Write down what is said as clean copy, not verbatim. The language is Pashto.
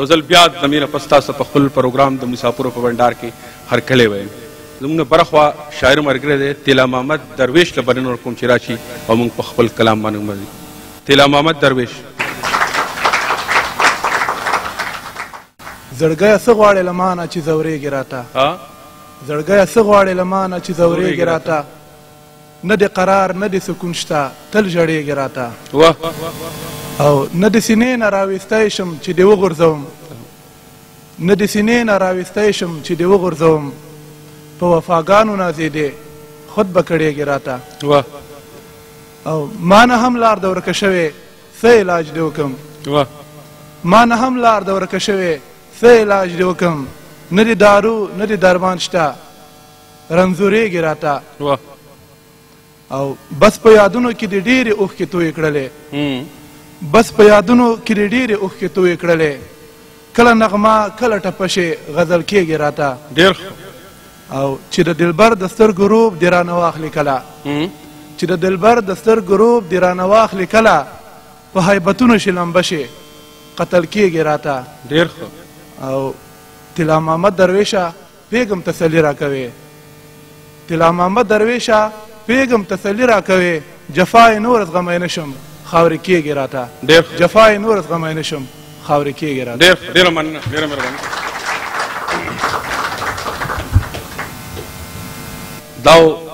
ځل بیا د مینه پس تاسو په خپل پروګرام د مسافرو په بنډار کې هرکلی ویم زموږ نه برخوا شاعر ملګری دی تیلا محمد درویش له بلنه ورکوم چې راشي او موږ په خپل کلام باندې ومرځي تیلا محمد درویش زړګیه څه غواړې له مانه چې ځورېږې راته زړګیه څه غواړې له مانه چې ځورېږې راته نه د قرار نه د سکون شته تل ژړېږې راته او نه د سینې نه راویستی شم چې دې وغورځوم نه د سینې نه راویستی شم چې دې وغورځوم په وفاګانو نازېدې خود به کړېږې راته او ما نه هم لار د ورکه شوې څه علاج دې وکړم ما نه هم لار د ورکه شوې څه علاج دې وکړم نه د دارو نه د درمان شته رنځورېږې راته او بس په یادونو کې دې ډېرې اوښکې تویې کړلې بس په یادونو کې دې ډېرې اوښکې تویې کړلې کله نغمه کله ټپشې غزل کېږې راته او چې د دلبر د سترګو روب دې رانه واخلې کله چې د دلبر د سترګو روب دې رانه واخلې کله په هیبتونو شي لمبه شي قتل کېږې راته او طلا محمد درویشه پیغم تسلی راکوې طلا محمد درویشه پیغم تسلی راکوې جفای نور زغمی نشم خاورې کېږې راته جفای نور زغمی نشم خاورې کېږې راته ډېره مننه ډېره مهرباني دا